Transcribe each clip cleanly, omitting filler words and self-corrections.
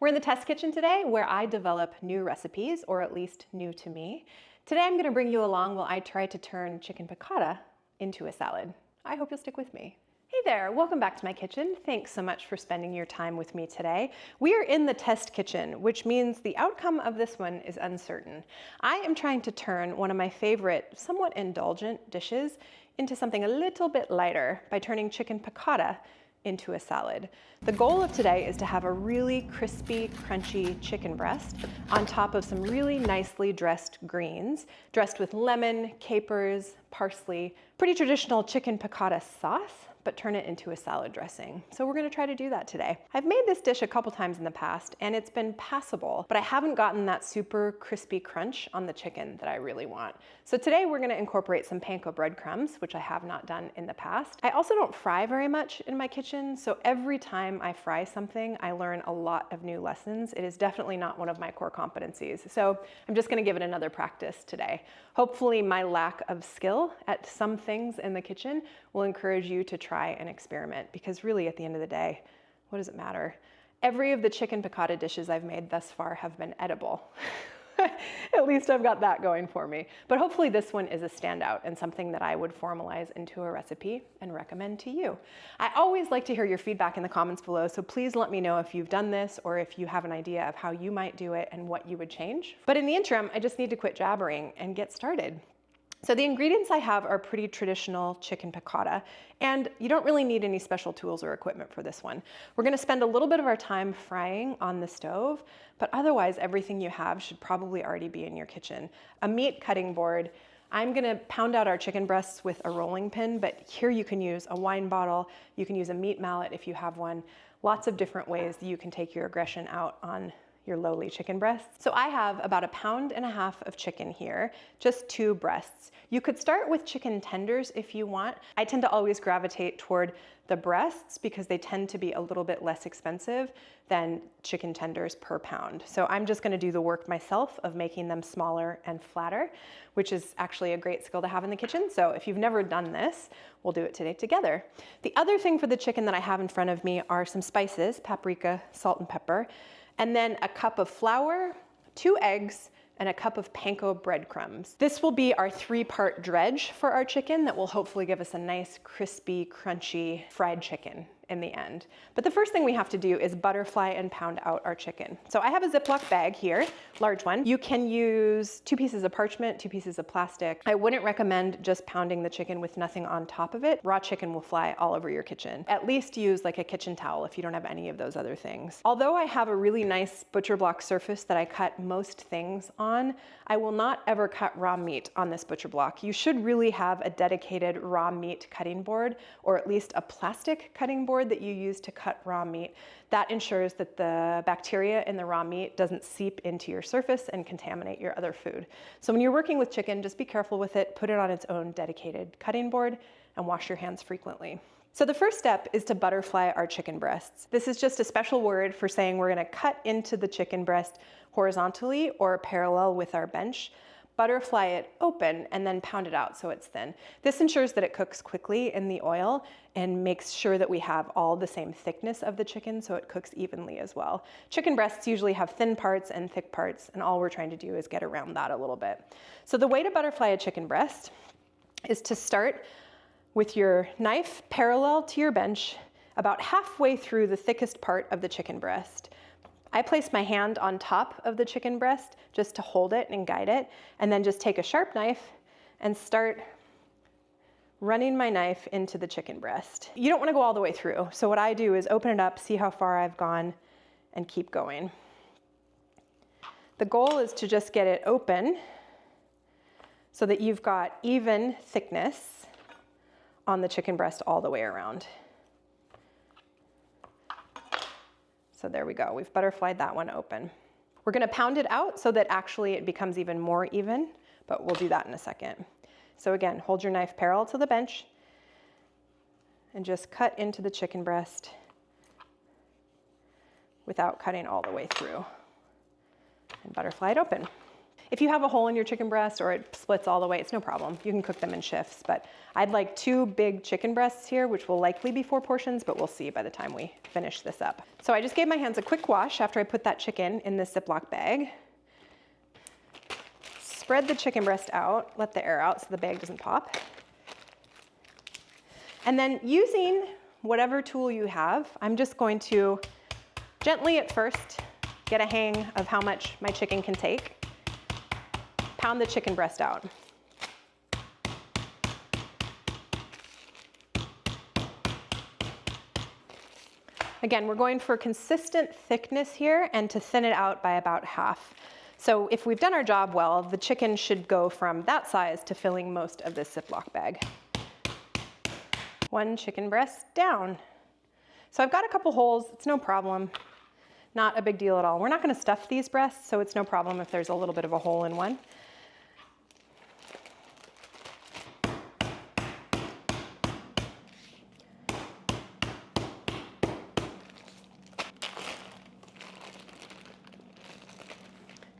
We're in the test kitchen today where I develop new recipes, or at least new to me. Today I'm going to bring you along while I try to turn chicken piccata into a salad. I hope you'll stick with me. Hey there, welcome back to my kitchen. Thanks so much for spending your time with me today. We are in the test kitchen, which means the outcome of this one is uncertain. I am trying to turn one of my favorite, somewhat indulgent dishes into something a little bit lighter by turning chicken piccata into a salad. The goal of today is to have a really crispy, crunchy chicken breast on top of some really nicely dressed greens, dressed with lemon, capers, parsley, pretty traditional chicken piccata sauce, but turn it into a salad dressing. So we're gonna try to do that today. I've made this dish a couple times in the past and it's been passable, but I haven't gotten that super crispy crunch on the chicken that I really want. So today we're gonna incorporate some panko breadcrumbs, which I have not done in the past. I also don't fry very much in my kitchen, so every time I fry something, I learn a lot of new lessons. It is definitely not one of my core competencies. So I'm just gonna give it another practice today. Hopefully my lack of skill at some things in the kitchen will encourage you to try and experiment, because really at the end of the day, what does it matter? Every of the chicken piccata dishes I've made thus far have been edible. At least I've got that going for me. But hopefully this one is a standout and something that I would formalize into a recipe and recommend to you. I always like to hear your feedback in the comments below, so please let me know if you've done this or if you have an idea of how you might do it and what you would change. But in the interim, I just need to quit jabbering and get started. So the ingredients I have are pretty traditional chicken piccata, and you don't really need any special tools or equipment for this one. We're gonna spend a little bit of our time frying on the stove, but otherwise everything you have should probably already be in your kitchen. A meat cutting board. I'm gonna pound out our chicken breasts with a rolling pin, but here you can use a wine bottle, you can use a meat mallet if you have one. Lots of different ways that you can take your aggression out on your lowly chicken breasts. So I have about 1.5 pounds of chicken here, just 2 breasts. You could start with chicken tenders if you want. I tend to always gravitate toward the breasts because they tend to be a little bit less expensive than chicken tenders per pound. So I'm just gonna do the work myself of making them smaller and flatter, which is actually a great skill to have in the kitchen. So if you've never done this, we'll do it today together. The other thing for the chicken that I have in front of me are some spices, paprika, salt and pepper, and then a cup of flour, 2 eggs, and a cup of panko breadcrumbs. This will be our 3-part dredge for our chicken that will hopefully give us a nice, crispy, crunchy fried chicken in the end. But the first thing we have to do is butterfly and pound out our chicken. So I have a Ziploc bag here, large one. You can use 2 pieces of parchment, 2 pieces of plastic. I wouldn't recommend just pounding the chicken with nothing on top of it. Raw chicken will fly all over your kitchen. At least use like a kitchen towel if you don't have any of those other things. Although I have a really nice butcher block surface that I cut most things on, I will not ever cut raw meat on this butcher block. You should really have a dedicated raw meat cutting board, or at least a plastic cutting board that you use to cut raw meat. That ensures that the bacteria in the raw meat doesn't seep into your surface and contaminate your other food. So when you're working with chicken, just be careful with it, put it on its own dedicated cutting board, and wash your hands frequently. So the first step is to butterfly our chicken breasts. This is just a special word for saying we're gonna cut into the chicken breast horizontally or parallel with our bench, butterfly it open, and then pound it out so it's thin. This ensures that it cooks quickly in the oil and makes sure that we have all the same thickness of the chicken so it cooks evenly as well. Chicken breasts usually have thin parts and thick parts, and all we're trying to do is get around that a little bit. So the way to butterfly a chicken breast is to start with your knife parallel to your bench, about halfway through the thickest part of the chicken breast. I place my hand on top of the chicken breast just to hold it and guide it, and then just take a sharp knife and start running my knife into the chicken breast. You don't want to go all the way through, so what I do is open it up, see how far I've gone, and keep going. The goal is to just get it open so that you've got even thickness on the chicken breast all the way around. So there we go, we've butterflied that one open. We're gonna pound it out so that actually it becomes even more even, but we'll do that in a second. So again, hold your knife parallel to the bench and just cut into the chicken breast without cutting all the way through, and butterfly it open. If you have a hole in your chicken breast or it splits all the way, it's no problem. You can cook them in shifts, but I'd like 2 big chicken breasts here, which will likely be 4 portions, but we'll see by the time we finish this up. So I just gave my hands a quick wash after I put that chicken in this Ziploc bag. Spread the chicken breast out, let the air out so the bag doesn't pop. And then using whatever tool you have, I'm just going to gently at first get a hang of how much my chicken can take. Pound the chicken breast out. Again, we're going for consistent thickness here and to thin it out by about half. So if we've done our job well, the chicken should go from that size to filling most of this Ziploc bag. 1 chicken breast down. So I've got a couple holes, it's no problem. Not a big deal at all. We're not gonna stuff these breasts, so it's no problem if there's a little bit of a hole in one.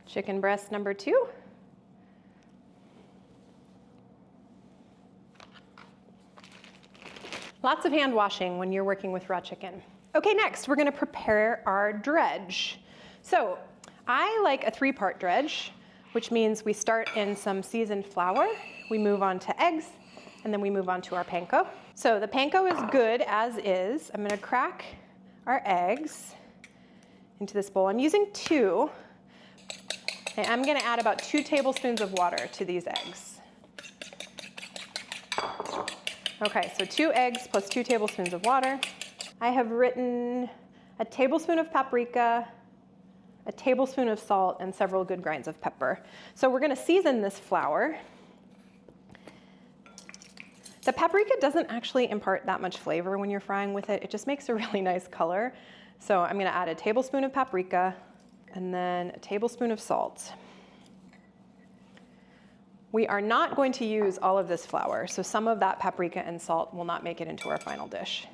Chicken breast number 2. Lots of hand washing when you're working with raw chicken. Okay, next we're gonna prepare our dredge. So I like a 3-part dredge, which means we start in some seasoned flour, we move on to eggs, and then we move on to our panko. So the panko is good as is. I'm gonna crack our eggs into this bowl. I'm using 2. And I'm gonna add about 2 tablespoons of water to these eggs. Okay, so 2 eggs plus 2 tablespoons of water. I have written a tablespoon of paprika, a tablespoon of salt, and several good grinds of pepper. So we're gonna season this flour. The paprika doesn't actually impart that much flavor when you're frying with it. It just makes a really nice color. So I'm gonna add a tablespoon of paprika, and then a tablespoon of salt. We are not going to use all of this flour, so some of that paprika and salt will not make it into our final dish.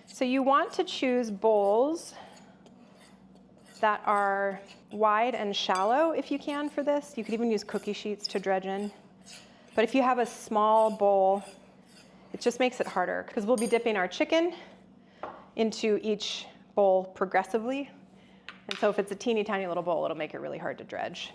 So you want to choose bowls that are wide and shallow if you can for this. You could even use cookie sheets to dredge in. But if you have a small bowl, it just makes it harder because we'll be dipping our chicken into each bowl progressively. And so if it's a teeny tiny little bowl, it'll make it really hard to dredge.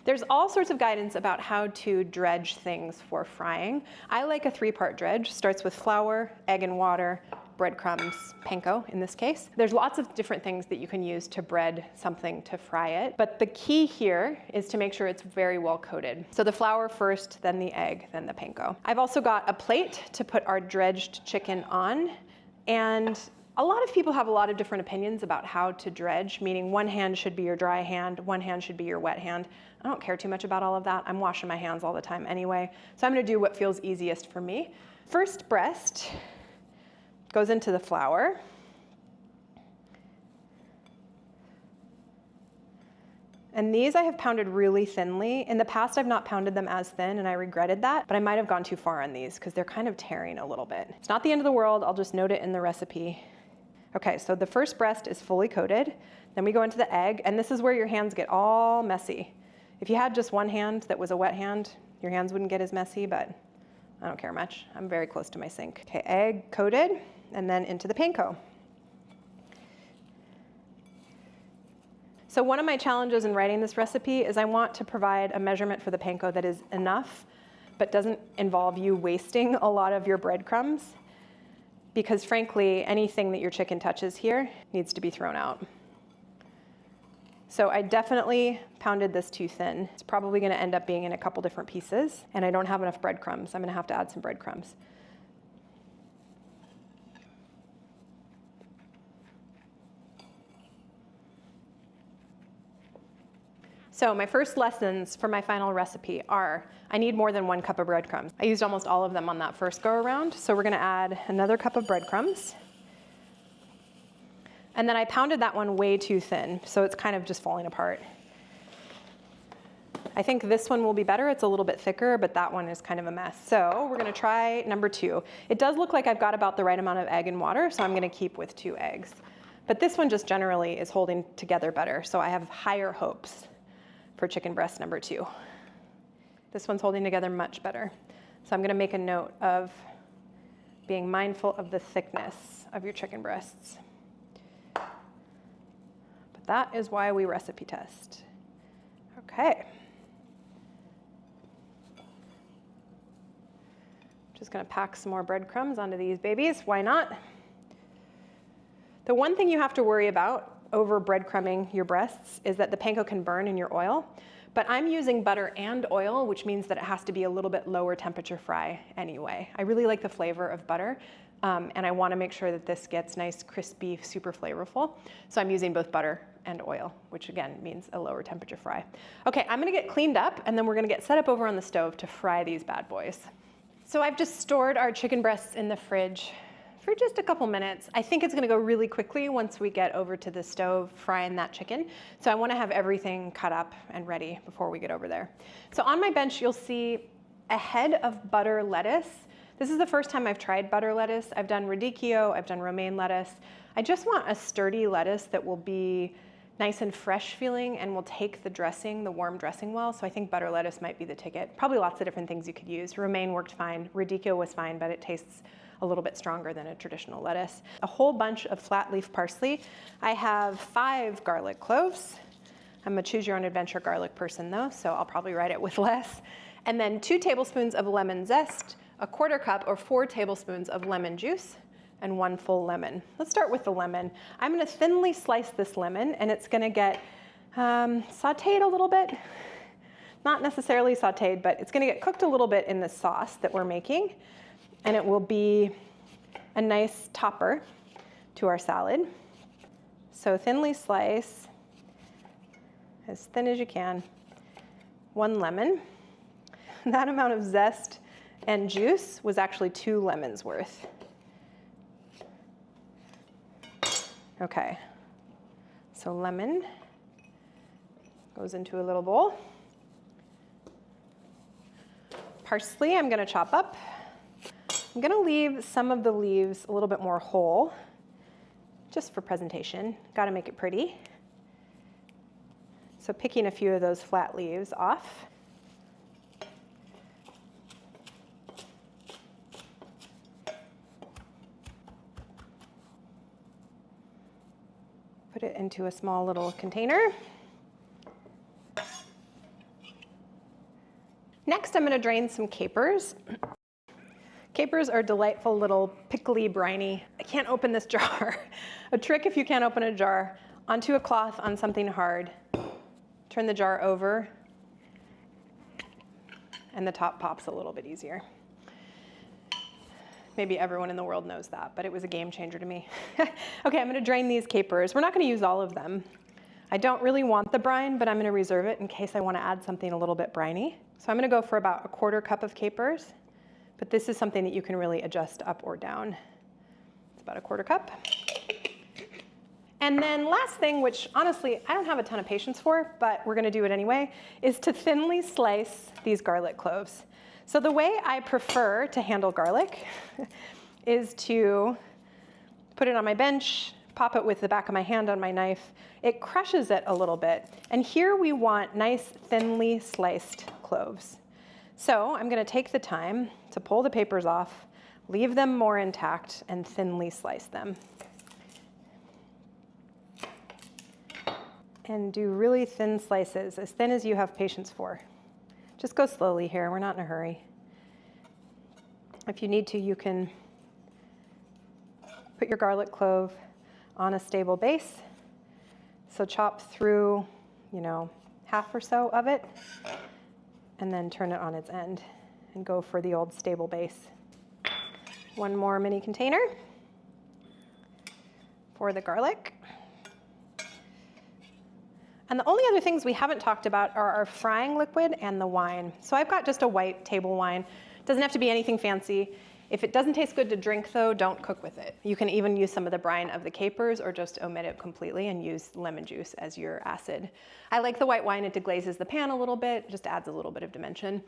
There's all sorts of guidance about how to dredge things for frying. I like a 3-part dredge. Starts with flour, egg and water, breadcrumbs, panko in this case. There's lots of different things that you can use to bread something to fry it. But the key here is to make sure it's very well coated. So the flour first, then the egg, then the panko. I've also got a plate to put our dredged chicken on. And a lot of people have a lot of different opinions about how to dredge, meaning one hand should be your dry hand, one hand should be your wet hand. I don't care too much about all of that. I'm washing my hands all the time anyway. So I'm gonna do what feels easiest for me. First breast goes into the flour. And these I have pounded really thinly. In the past, I've not pounded them as thin, and I regretted that, but I might have gone too far on these because they're kind of tearing a little bit. It's not the end of the world. I'll just note it in the recipe. Okay, so the first breast is fully coated. Then we go into the egg, and this is where your hands get all messy. If you had just one hand that was a wet hand, your hands wouldn't get as messy, but I don't care much. I'm very close to my sink. Okay, egg coated, and then into the panko. So one of my challenges in writing this recipe is I want to provide a measurement for the panko that is enough, but doesn't involve you wasting a lot of your breadcrumbs, because frankly, anything that your chicken touches here needs to be thrown out. So I definitely pounded this too thin. It's probably gonna end up being in a couple different pieces, and I don't have enough breadcrumbs. I'm gonna have to add some breadcrumbs. So my first lessons for my final recipe are, I need more than 1 cup of breadcrumbs. I used almost all of them on that first go around, so we're gonna add another cup of breadcrumbs. And then I pounded that one way too thin, so it's kind of just falling apart. I think this one will be better. It's a little bit thicker, but that one is kind of a mess. So we're gonna try number 2. It does look like I've got about the right amount of egg and water, so I'm gonna keep with 2 eggs. But this one just generally is holding together better, so I have higher hopes for chicken breast number 2. This one's holding together much better. So I'm gonna make a note of being mindful of the thickness of your chicken breasts. But that is why we recipe test. Okay. Just gonna pack some more breadcrumbs onto these babies. Why not? The one thing you have to worry about over breadcrumbing your breasts is that the panko can burn in your oil. But I'm using butter and oil, which means that it has to be a little bit lower temperature fry anyway. I really like the flavor of butter, and I wanna make sure that this gets nice, crispy, super flavorful. So I'm using both butter and oil, which again means a lower temperature fry. Okay, I'm gonna get cleaned up, and then we're gonna get set up over on the stove to fry these bad boys. So I've just stored our chicken breasts in the fridge for just a couple minutes. I think it's gonna go really quickly once we get over to the stove frying that chicken. So I wanna have everything cut up and ready before we get over there. So on my bench, you'll see a head of butter lettuce. This is the first time I've tried butter lettuce. I've done radicchio, I've done romaine lettuce. I just want a sturdy lettuce that will be nice and fresh feeling and will take the dressing, the warm dressing well. So I think butter lettuce might be the ticket. Probably lots of different things you could use. Romaine worked fine, radicchio was fine, but it tastes a little bit stronger than a traditional lettuce. A whole bunch of flat leaf parsley. I have 5 garlic cloves. I'm a choose your own adventure garlic person though, so I'll probably write it with less. And then 2 tablespoons of lemon zest, a 1/4 cup or 4 tablespoons of lemon juice, and 1 full lemon. Let's start with the lemon. I'm gonna thinly slice this lemon, and it's gonna get sauteed a little bit. Not necessarily sauteed, but it's gonna get cooked a little bit in the sauce that we're making, and it will be a nice topper to our salad. So thinly slice, as thin as you can, 1 lemon. That amount of zest and juice was actually 2 lemons worth. Okay, so lemon goes into a little bowl. Parsley I'm gonna chop up. I'm gonna leave some of the leaves a little bit more whole, just for presentation. Gotta make it pretty. So picking a few of those flat leaves off. Put it into a small little container. Next, I'm gonna drain some capers. Capers are delightful little pickly, briny. I can't open this jar. A trick if you can't open a jar, onto a cloth on something hard. Turn the jar over, and the top pops a little bit easier. Maybe everyone in the world knows that, but it was a game changer to me. Okay, I'm gonna drain these capers. We're not gonna use all of them. I don't really want the brine, but I'm gonna reserve it in case I wanna add something a little bit briny. So I'm gonna go for about a 1/4 cup of capers, but this is something that you can really adjust up or down. It's about a 1/4 cup. And then last thing, which honestly, I don't have a ton of patience for, but we're gonna do it anyway, is to thinly slice these garlic cloves. So the way I prefer to handle garlic is to put it on my bench, pop it with the back of my hand on my knife. It crushes it a little bit. And here we want nice, thinly sliced cloves. So I'm gonna take the time to pull the papers off, leave them more intact, and thinly slice them. And do really thin slices, as thin as you have patience for. Just go slowly here, we're not in a hurry. If you need to, you can put your garlic clove on a stable base. So chop through, half or so of it, and then turn it on its end and go for the old stable base. 1 more mini container for the garlic. And the only other things we haven't talked about are our frying liquid and the wine. So I've got just a white table wine. Doesn't have to be anything fancy. If it doesn't taste good to drink though, don't cook with it. You can even use some of the brine of the capers or just omit it completely and use lemon juice as your acid. I like the white wine, it deglazes the pan a little bit, just adds a little bit of dimension.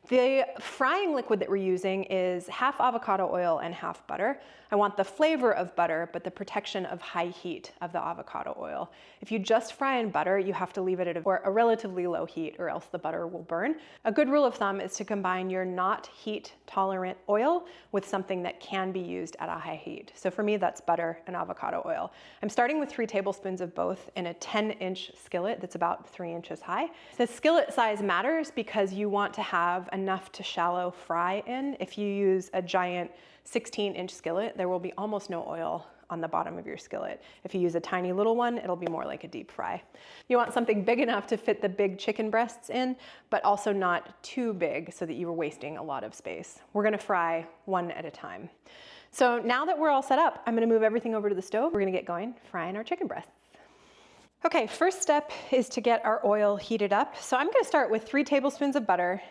The frying liquid that we're using is half avocado oil and half butter. I want the flavor of butter, but the protection of high heat of the avocado oil. If you just fry in butter, you have to leave it at a relatively low heat or else the butter will burn. A good rule of thumb is to combine your not heat tolerant oil with something that can be used at a high heat. So for me, that's butter and avocado oil. I'm starting with 3 tablespoons of both in a 10-inch skillet that's about 3 inches high. The skillet size matters because you want to have enough to shallow fry in. If you use a giant 16-inch skillet, there will be almost no oil on the bottom of your skillet. If you use a tiny little one, it'll be more like a deep fry. You want something big enough to fit the big chicken breasts in, but also not too big so that you are wasting a lot of space. We're gonna fry one at a time. So now that we're all set up, I'm gonna move everything over to the stove. We're gonna get going frying our chicken breasts. Okay, first step is to get our oil heated up. So I'm gonna start with 3 tablespoons of butter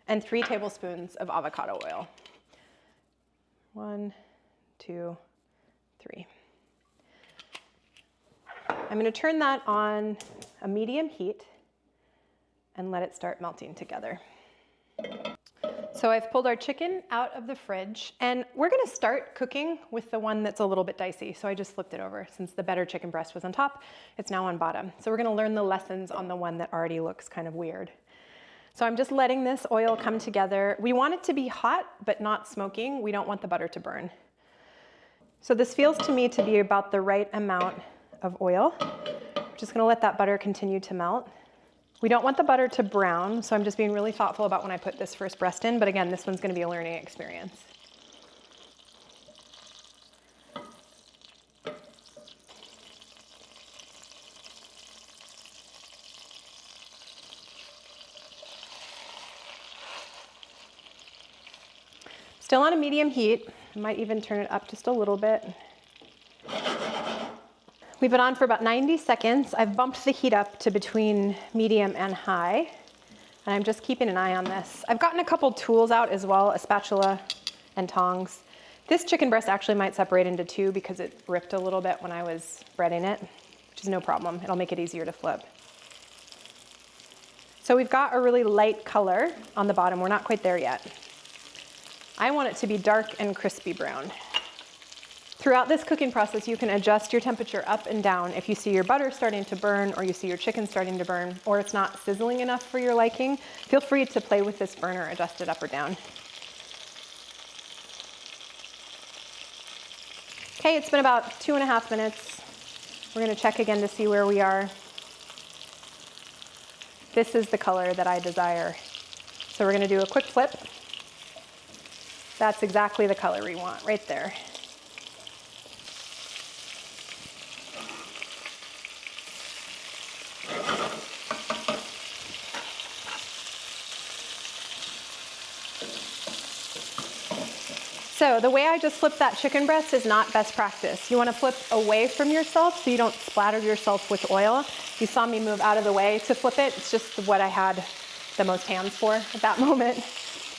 and 3 tablespoons of avocado oil. 1, 2, 3. I'm going to turn that on a medium heat and let it start melting together. So I've pulled our chicken out of the fridge and we're going to start cooking with the one that's a little bit dicey. So I just flipped it over. Since the better chicken breast was on top, it's now on bottom. So we're going to learn the lessons on the one that already looks kind of weird. So I'm just letting this oil come together. We want it to be hot, but not smoking. We don't want the butter to burn. So this feels to me to be about the right amount of oil. I'm just gonna let that butter continue to melt. We don't want the butter to brown, so I'm just being really thoughtful about when I put this first breast in, but again, this one's gonna be a learning experience. Still on a medium heat. I might even turn it up just a little bit. We've been on for about 90 seconds. I've bumped the heat up to between medium and high, and I'm just keeping an eye on this. I've gotten a couple tools out as well, a spatula and tongs. This chicken breast actually might separate into 2 because it ripped a little bit when I was breading it, which is no problem. It'll make it easier to flip. So we've got a really light color on the bottom. We're not quite there yet. I want it to be dark and crispy brown. Throughout this cooking process, you can adjust your temperature up and down if you see your butter starting to burn or you see your chicken starting to burn or it's not sizzling enough for your liking. Feel free to play with this burner, adjust it up or down. Okay, it's been about 2.5 minutes. We're gonna check again to see where we are. This is the color that I desire. So we're gonna do a quick flip. That's exactly the color we want, right there. So the way I just flipped that chicken breast is not best practice. You want to flip away from yourself so you don't splatter yourself with oil. You saw me move out of the way to flip it. It's just what I had the most hands for at that moment.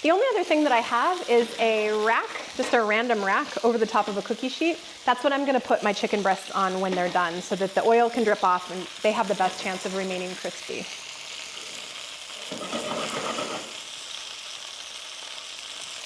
The only other thing that I have is a rack, just a random rack over the top of a cookie sheet. That's what I'm going to put my chicken breasts on when they're done so that the oil can drip off and they have the best chance of remaining crispy.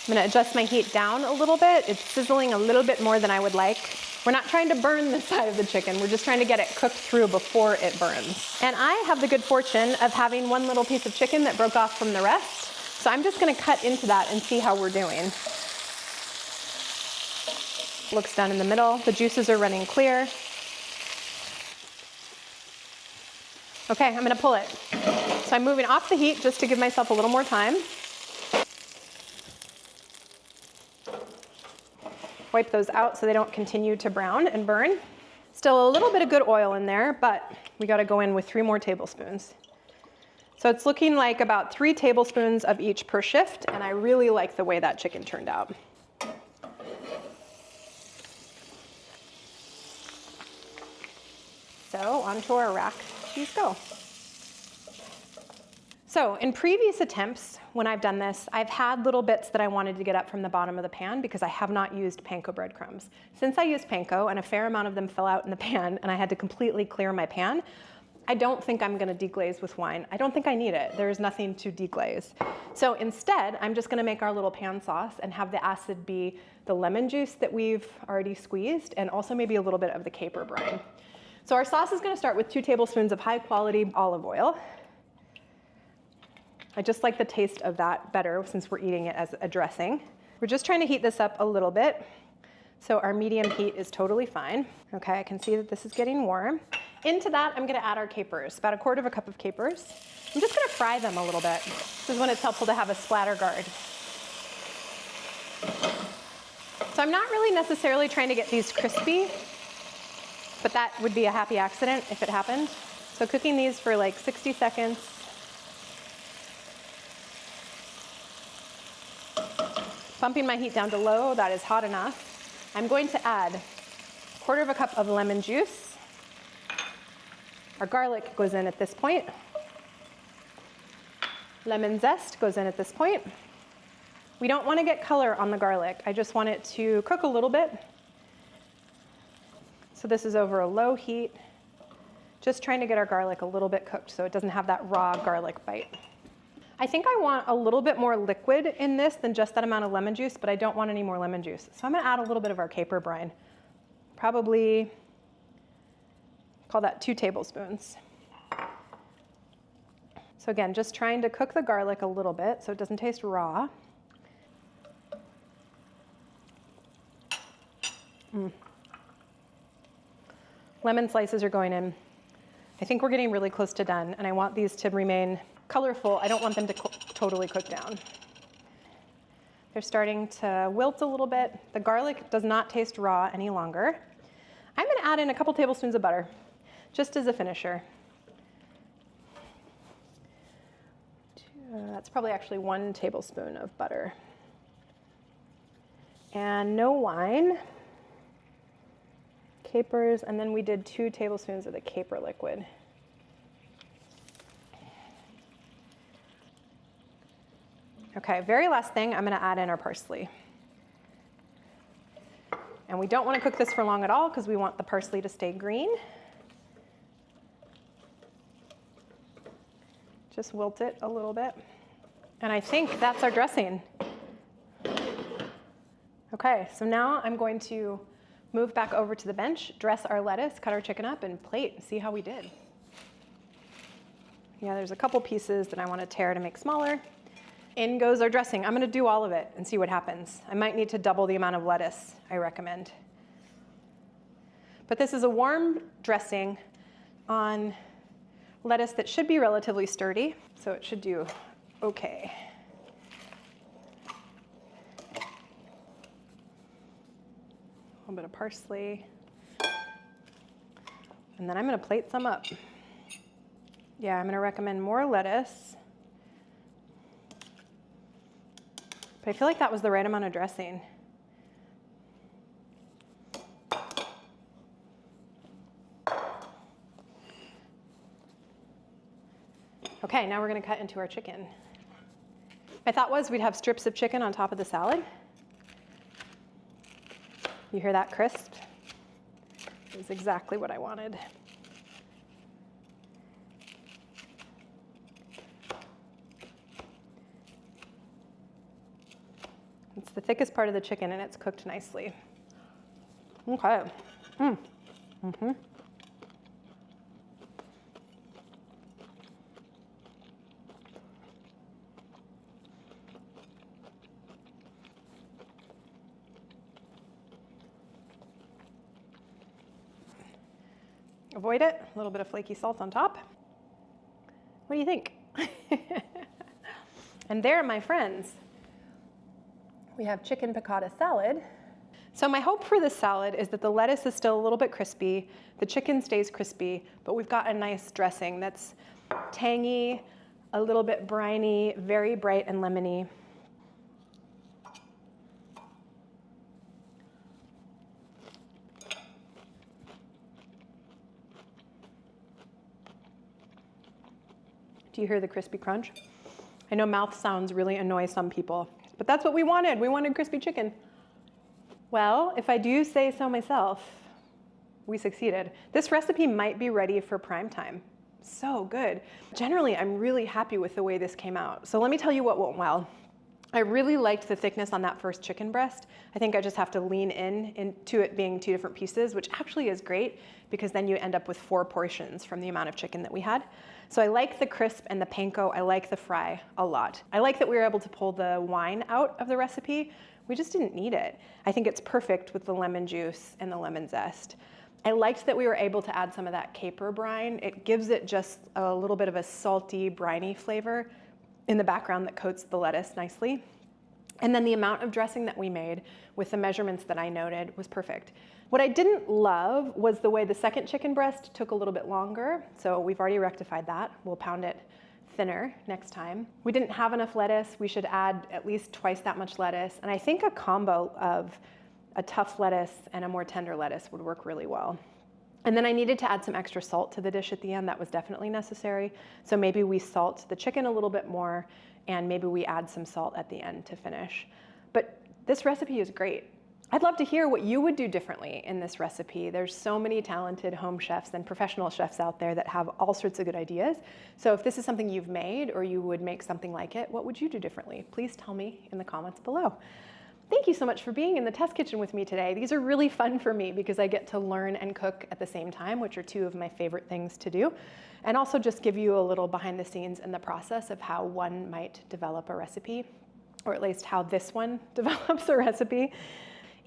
I'm going to adjust my heat down a little bit. It's sizzling a little bit more than I would like. We're not trying to burn the side of the chicken. We're just trying to get it cooked through before it burns. And I have the good fortune of having one little piece of chicken that broke off from the rest. So I'm just going to cut into that and see how we're doing. Looks done in the middle. The juices are running clear. Okay, I'm going to pull it. So I'm moving off the heat just to give myself a little more time. Wipe those out so they don't continue to brown and burn. Still a little bit of good oil in there, but we got to go in with 3 more tablespoons. So it's looking like about 3 tablespoons of each per shift, and I really like the way that chicken turned out. So onto our rack these go. So in previous attempts, when I've done this, I've had little bits that I wanted to get up from the bottom of the pan because I have not used panko breadcrumbs. Since I used panko and a fair amount of them fell out in the pan and I had to completely clear my pan, I don't think I'm gonna deglaze with wine. I don't think I need it. There's nothing to deglaze. So instead, I'm just gonna make our little pan sauce and have the acid be the lemon juice that we've already squeezed and also maybe a little bit of the caper brine. So our sauce is gonna start with 2 tablespoons of high quality olive oil. I just like the taste of that better since we're eating it as a dressing. We're just trying to heat this up a little bit. So our medium heat is totally fine. Okay, I can see that this is getting warm. Into that, I'm gonna add our capers, about 1/4 cup of capers. I'm just gonna fry them a little bit. This is when it's helpful to have a splatter guard. So I'm not really necessarily trying to get these crispy, but that would be a happy accident if it happened. So cooking these for like 60 seconds. Bumping my heat down to low, that is hot enough. I'm going to add 1/4 cup of lemon juice. Our garlic goes in at this point. Lemon zest goes in at this point. We don't want to get color on the garlic. I just want it to cook a little bit. So this is over a low heat. Just trying to get our garlic a little bit cooked so it doesn't have that raw garlic bite. I think I want a little bit more liquid in this than just that amount of lemon juice, but I don't want any more lemon juice. So I'm gonna add a little bit of our caper brine. Probably, call that 2 tablespoons. So again, just trying to cook the garlic a little bit so it doesn't taste raw. Lemon slices are going in. I think we're getting really close to done, and I want these to remain colorful. I don't want them to totally cook down. They're starting to wilt a little bit. The garlic does not taste raw any longer. I'm gonna add in a couple tablespoons of butter, just as a finisher. That's probably actually 1 tablespoon of butter. And no wine. Capers, and then we did 2 tablespoons of the caper liquid. Okay, very last thing, I'm gonna add in our parsley. And we don't wanna cook this for long at all because we want the parsley to stay green. Just wilt it a little bit. And I think that's our dressing. Okay, so now I'm going to move back over to the bench, dress our lettuce, cut our chicken up, and plate and see how we did. Yeah, there's a couple pieces that I want to tear to make smaller. In goes our dressing. I'm going to do all of it and see what happens. I might need to double the amount of lettuce I recommend. But this is a warm dressing on lettuce that should be relatively sturdy, so it should do okay. A little bit of parsley. And then I'm going to plate some up. Yeah, I'm going to recommend more lettuce. But I feel like that was the right amount of dressing. Okay, now we're going to cut into our chicken. My thought was we'd have strips of chicken on top of the salad. You hear that crisp? It's exactly what I wanted. It's the thickest part of the chicken and it's cooked nicely. Okay. Avoid it, a little bit of flaky salt on top. What do you think? And there, my friends, we have chicken piccata salad. So my hope for this salad is that the lettuce is still a little bit crispy, the chicken stays crispy, but we've got a nice dressing that's tangy, a little bit briny, very bright and lemony. Do you hear the crispy crunch? I know mouth sounds really annoy some people, but that's what we wanted. We wanted crispy chicken. Well, if I do say so myself, we succeeded. This recipe might be ready for prime time. So good. Generally, I'm really happy with the way this came out. So let me tell you what went well. I really liked the thickness on that first chicken breast. I think I just have to lean into it being 2 different pieces, which actually is great because then you end up with 4 portions from the amount of chicken that we had. So I like the crisp and the panko. I like the fry a lot. I like that we were able to pull the wine out of the recipe. We just didn't need it. I think it's perfect with the lemon juice and the lemon zest. I liked that we were able to add some of that caper brine. It gives it just a little bit of a salty, briny flavor in the background that coats the lettuce nicely. And then the amount of dressing that we made with the measurements that I noted was perfect. What I didn't love was the way the second chicken breast took a little bit longer. So we've already rectified that. We'll pound it thinner next time. We didn't have enough lettuce. We should add at least twice that much lettuce. And I think a combo of a tough lettuce and a more tender lettuce would work really well. And then I needed to add some extra salt to the dish at the end. That was definitely necessary. So maybe we salt the chicken a little bit more, and maybe we add some salt at the end to finish. But this recipe is great. I'd love to hear what you would do differently in this recipe. There's so many talented home chefs and professional chefs out there that have all sorts of good ideas. So if this is something you've made or you would make something like it, what would you do differently? Please tell me in the comments below. Thank you so much for being in the test kitchen with me today. These are really fun for me because I get to learn and cook at the same time, which are 2 of my favorite things to do. And also just give you a little behind the scenes in the process of how one might develop a recipe, or at least how this one develops a recipe.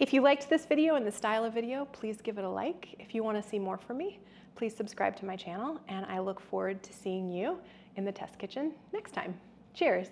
If you liked this video and the style of video, please give it a like. If you want to see more from me, please subscribe to my channel, and I look forward to seeing you in the test kitchen next time. Cheers.